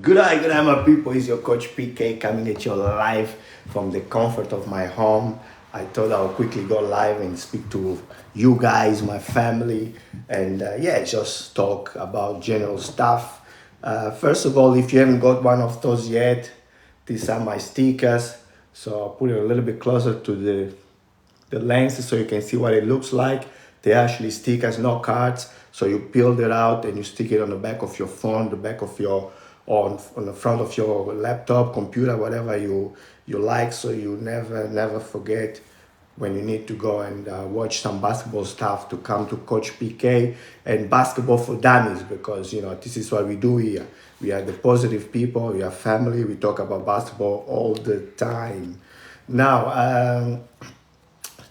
Good night, my people. It's your coach PK coming at you live from the comfort of my home. I thought I'll quickly go live and speak to you guys, my family, and yeah, just talk about general stuff. First of all, if you haven't got one of those yet, these are my stickers. So I'll put it a little bit closer to the lens so you can see what it looks like. They're actually stickers, not cards. So you peel it out and you stick it on the back of your phone, the back of your on the front of your laptop, computer, whatever you like, so you never forget when you need to go and watch some basketball stuff to come to Coach PK and Basketball for Dummies, because this is what we do here. We are the positive people. We are family. We talk about basketball all the time. Now,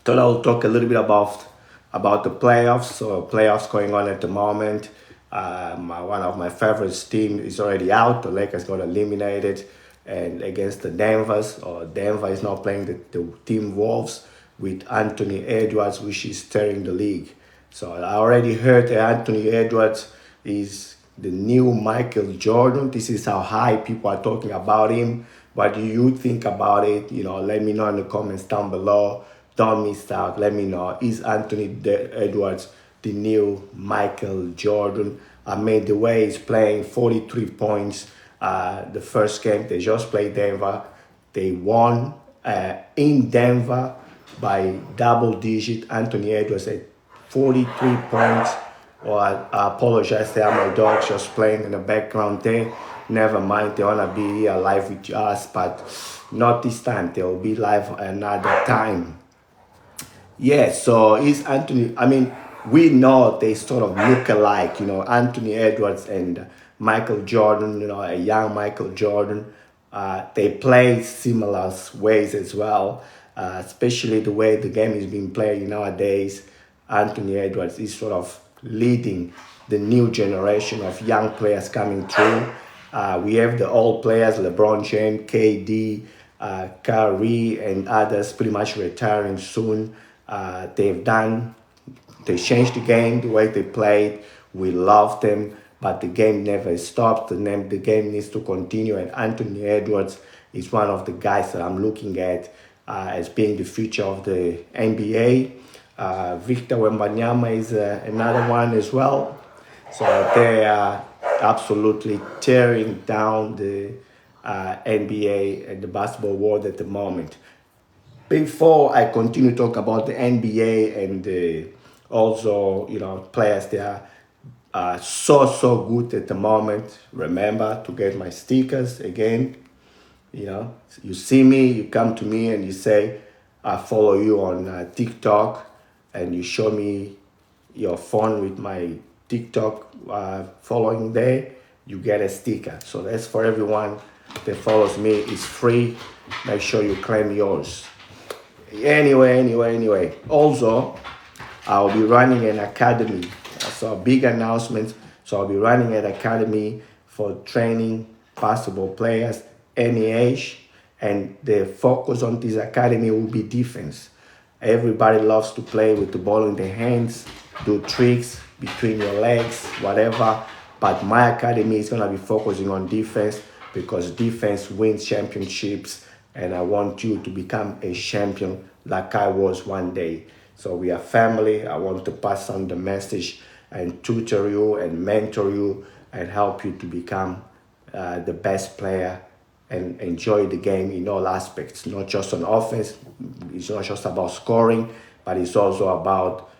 thought I'll talk a little bit about the playoffs. So playoffs going on at the moment. One of my favorites team is already out. The Lakers got eliminated, and against the Denver's. Or Denver is now playing the team Wolves with Anthony Edwards, which is stirring the league. So I already heard that Anthony Edwards is the new Michael Jordan. This is how high people are talking about him. What do you think about it? Let me know in the comments down below. Don't miss out. Let me know. Is Anthony Edwards the new Michael Jordan? I mean, the way he's playing, 43 points. The first game, they just played Denver. They won in Denver by double digit. Anthony Edwards had 43 points. Well, I apologize, there are my dogs just playing in the background there. Never mind, they want to be here live with us, but not this time. They'll be live another time. Yeah, so is Anthony, I mean, we know they sort of look alike, Anthony Edwards and Michael Jordan, a young Michael Jordan. They play similar ways as well, especially the way the game is being played nowadays. Anthony Edwards is sort of leading the new generation of young players coming through. We have the old players, LeBron James, KD, Kyrie, and others pretty much retiring soon. They changed the game, the way they played. We love them, but the game never stops. The game needs to continue, and Anthony Edwards is one of the guys that I'm looking at as being the future of the NBA. Victor Wembanyama is another one as well. So they are absolutely tearing down the NBA and the basketball world at the moment. Before I continue to talk about the NBA and also, players, they are so good at the moment. Remember to get my stickers again. You see me, you come to me and you say, I follow you on TikTok, and you show me your phone with my TikTok following there, you get a sticker. So that's for everyone that follows me. It's free. Make sure you claim yours. Anyway. Also, I'll be running an academy. So big announcement. So I'll be running an academy for training basketball players, any age, and the focus on this academy will be defense. Everybody loves to play with the ball in their hands, do tricks between your legs, whatever. But my academy is going to be focusing on defense, because defense wins championships, and I want you to become a champion like I was one day. So we are family. I want to pass on the message and tutor you and mentor you and help you to become the best player and enjoy the game in all aspects, not just on offense. It's not just about scoring, but it's also about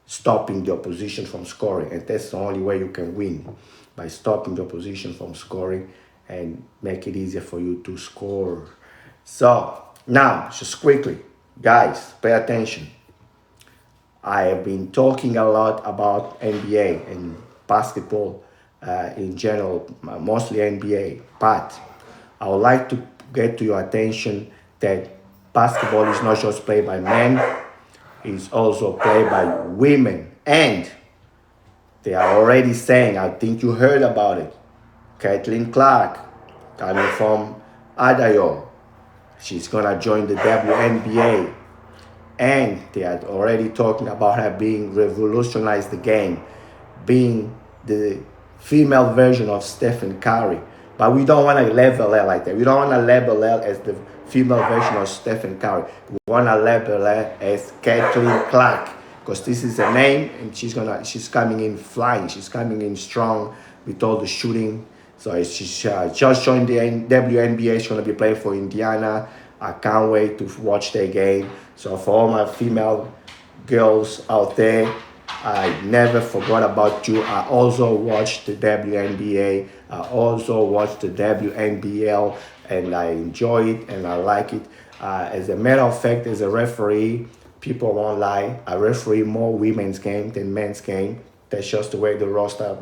stopping the opposition from scoring. And that's the only way you can win, by stopping the opposition from scoring and make it easier for you to score. So now, just quickly, guys, pay attention. I have been talking a lot about NBA and basketball in general, mostly NBA, but I would like to get to your attention that basketball is not just played by men, it's also played by women. And they are already saying, I think you heard about it, Caitlin Clark, coming from Adayo, she's going to join the WNBA. And they are already talking about her being revolutionize the game, being the female version of Stephen Curry. But we don't want to label her like that. We don't want to label her as the female version of Stephen Curry. We want to label her as Caitlin Clark because this is her name, and she's coming in flying. She's coming in strong with all the shooting. So she's just joined the WNBA. She's gonna be playing for Indiana. I can't wait to watch their game. So for all my female girls out there, I never forgot about you. I also watched the WNBA. I also watched the WNBL, and I enjoy it and I like it. As a matter of fact, as a referee, people won't lie. I referee more women's game than men's game. That's just the way the roster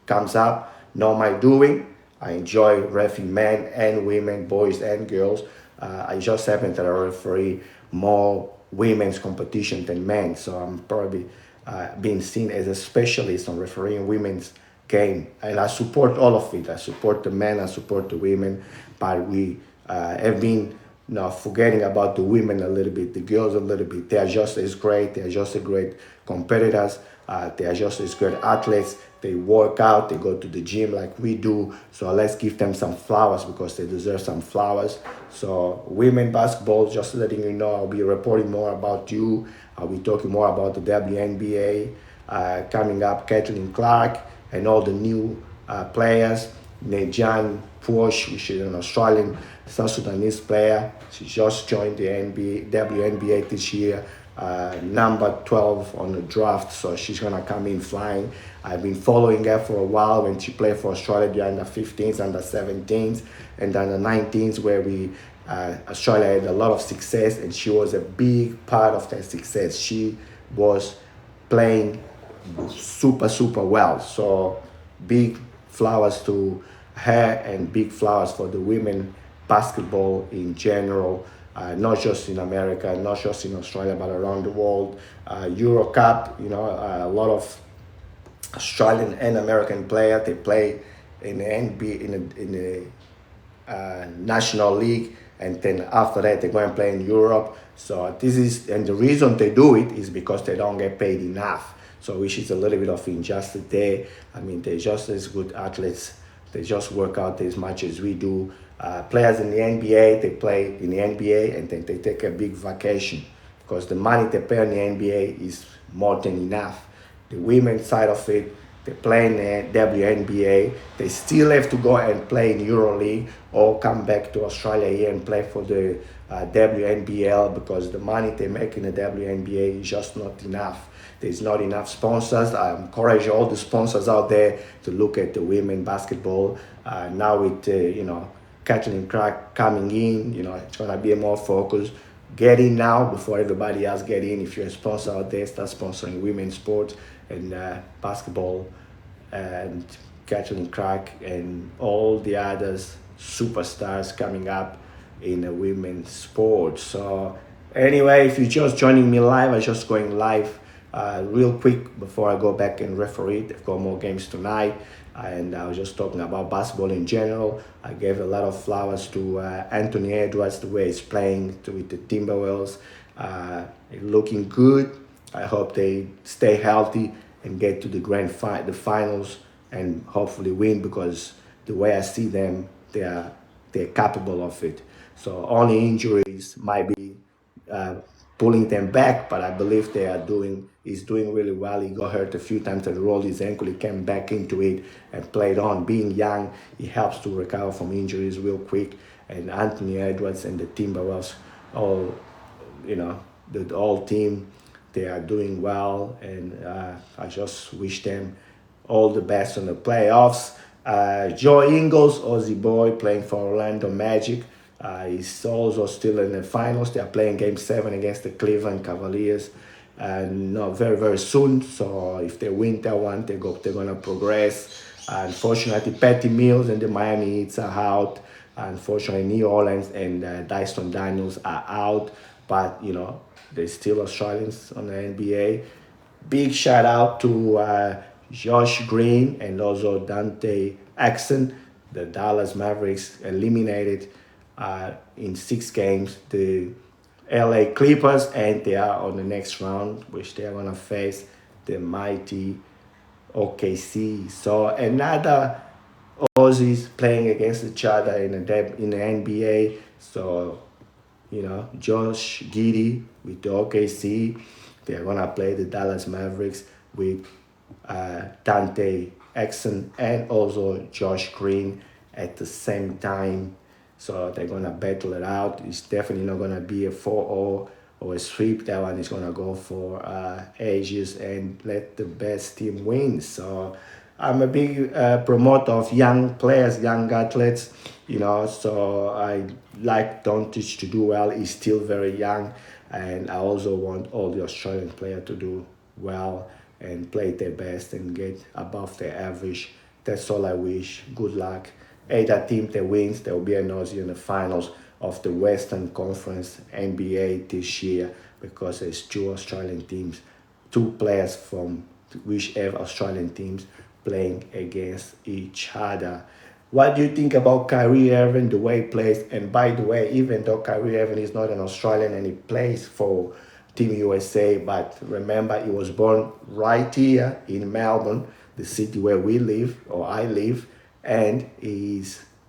comes up. Not my doing. I enjoy refereeing men and women, boys and girls. I just happen that I referee more women's competition than men, so I'm probably being seen as a specialist on refereeing women's game. And I support all of it. I support the men, I support the women, but we have been forgetting about the women a little bit, the girls a little bit. They are just as great. They are just as great competitors. They are just as great athletes. They work out. They go to the gym like we do. So let's give them some flowers because they deserve some flowers. So women basketball, just letting you know, I'll be reporting more about you. I'll be talking more about the WNBA coming up. Caitlin Clark and all the new players. Nejan Puosh, which is an Australian South Sudanese player. She just joined the WNBA this year, number 12 on the draft, so she's going to come in flying. I've been following her for a while when she played for Australia, the under 15s, under 17s, and under 19s, where Australia had a lot of success, and she was a big part of that success. She was playing super, super well. So big flowers to her and big flowers for the women basketball in general, not just in America, not just in Australia, but around the world. Euro Cup, a lot of Australian and American players, they play in the NBA, in the National League, and then after that they go and play in Europe. So and the reason they do it is because they don't get paid enough. So which is a little bit of injustice there. I mean, they're just as good athletes. They just work out as much as we do. Players in the NBA, they play in the NBA and then they take a big vacation because the money they pay in the NBA is more than enough. The women's side of it, they play in the WNBA. They still have to go and play in EuroLeague or come back to Australia here and play for the WNBL because the money they make in the WNBA is just not enough. There's not enough sponsors. I encourage all the sponsors out there to look at the women basketball. Now with, Caitlin Clark coming in, it's going to be more focus. Get in now before everybody else get in. If you're a sponsor out there, start sponsoring women's sports and basketball and Caitlin Clark and all the others superstars coming up in the women's sports. So anyway, if you're just joining me live, I'm just going live real quick before I go back and referee. They've got more games tonight. And I was just talking about basketball in general. I gave a lot of flowers to Anthony Edwards, the way he's playing with the Timberwolves. Looking good. I hope they stay healthy and get to the finals and hopefully win because the way I see them, they're capable of it. So only injuries might be pulling them back, but I believe he's doing really well. He got hurt a few times and rolled his ankle. He came back into it and played on. Being young, he helps to recover from injuries real quick. And Anthony Edwards and the Timberwolves, the whole team, they are doing well. And I just wish them all the best in the playoffs. Joe Ingles, Aussie boy, playing for Orlando Magic. He's also still in the finals. They are playing Game 7 against the Cleveland Cavaliers. Not very, very soon. So if they win that one, they're going to progress. Unfortunately, Patty Mills and the Miami Heat are out. Unfortunately, New Orleans and Dyson Daniels are out. But, they're still Australians on the NBA. Big shout out to Josh Green and also Dante Exum. The Dallas Mavericks eliminated in 6 games the LA Clippers, and they are on the next round, which they are going to face the mighty OKC. So another Aussies playing against each other in the NBA. So, Josh Giddey with the OKC, they're gonna play the Dallas Mavericks with Dante Exum and also Josh Green at the same time. So they're gonna battle it out. It's definitely not gonna be a 4-0 or a sweep. That one is gonna go for ages and let the best team win. So I'm a big promoter of young players, young athletes. So I like Doncic to do well. He's still very young, and I also want all the Australian players to do well and play their best and get above their average. That's all I wish. Good luck. Either team that wins, there will be an Aussie in the finals of the Western Conference NBA this year, because there's two Australian teams, two players from whichever Australian teams playing against each other. What do you think about Kyrie Irving, the way he plays? And by the way, even though Kyrie Irving is not an Australian and he plays for Team USA, but remember, he was born right here in Melbourne, the city where we live, or I live, and he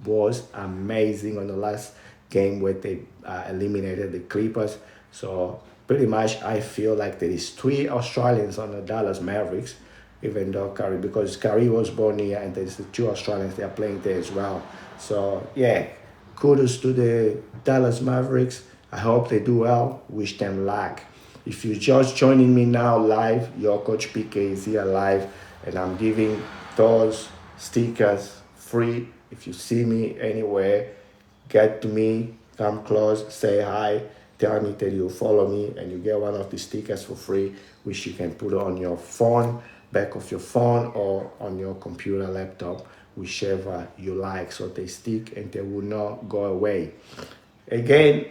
was amazing on the last game where they eliminated the Clippers. So pretty much I feel like there is three Australians on the Dallas Mavericks, even though because Curry was born here and there's the two Australians that are playing there as well. So yeah, kudos to the Dallas Mavericks. I hope they do well. Wish them luck. If you're just joining me now live, your Coach PK is here live, and I'm giving those stickers free. If you see me anywhere, get to me, come close, say hi, tell me that you follow me, and you get one of the stickers for free, which you can put on your phone, back of your phone, or on your computer, laptop, whichever you like. So they stick and they will not go away. Again,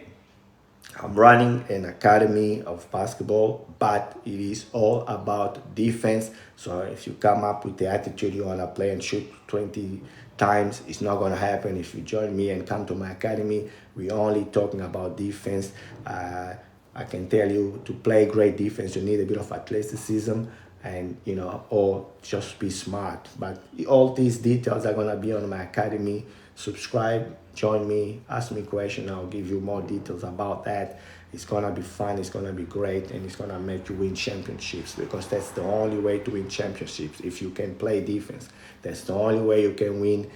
I'm running an academy of basketball, but it is all about defense. So if you come up with the attitude you want to play and shoot 20 times, it's not going to happen. If you join me and come to my academy, we're only talking about defense. I can tell you, to play great defense, you need a bit of athleticism and, or just be smart. But all these details are going to be on my academy. Subscribe, join me, ask me questions. I'll give you more details about that. It's going to be fun, it's going to be great, and it's going to make you win championships, because that's the only way to win championships. If you can play defense, that's the only way you can win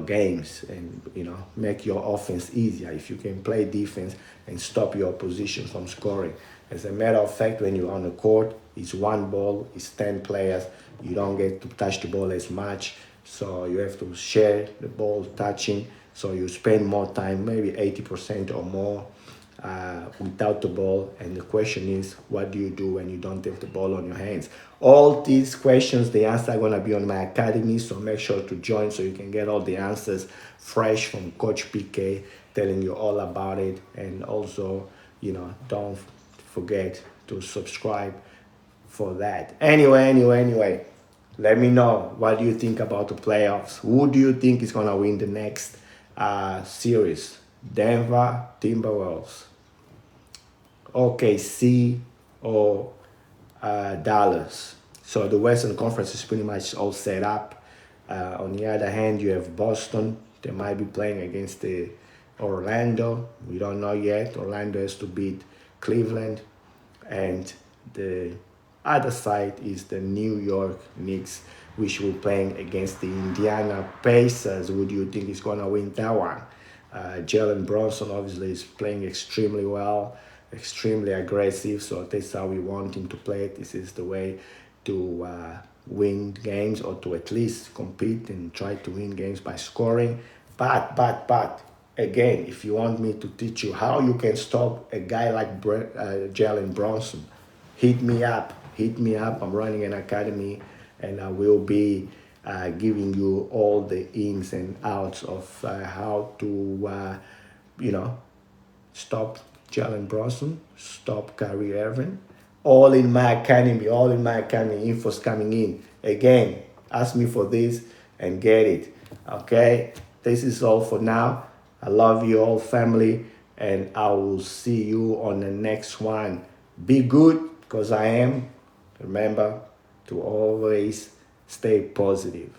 games, and make your offense easier. If you can play defense and stop your opposition from scoring. As a matter of fact, when you're on the court, it's one ball, it's 10 players. You don't get to touch the ball as much, so you have to share the ball touching. So you spend more time, maybe 80% or more, without the ball. And the question is, what do you do when you don't have the ball on your hands? All these questions, the answer are going to be on my academy, so make sure to join so you can get all the answers fresh from Coach PK, telling you all about it. And also, don't forget to subscribe for that. Anyway, let me know, what do you think about the playoffs? Who do you think is going to win the next series? Denver Timberwolves, OKC, or Dallas? So the Western Conference is pretty much all set up. On the other hand, you have Boston. They might be playing against the Orlando. We don't know yet. Orlando has to beat Cleveland. And the other side is the New York Knicks, which will be playing against the Indiana Pacers. Who do you think is going to win that one? Jalen Brunson obviously is playing extremely well, extremely aggressive, so that's how we want him to play it. This is the way to win games, or to at least compete and try to win games by scoring. But again, if you want me to teach you how you can stop a guy like Jalen Brunson, hit me up. I'm running an academy, and I will be giving you all the ins and outs of how to, stop Jalen Brunson, stop Kyrie Irving. All in my academy, Info's coming in. Again, ask me for this and get it. Okay? This is all for now. I love you all, family, and I will see you on the next one. Be good, because I am. Remember to always stay positive.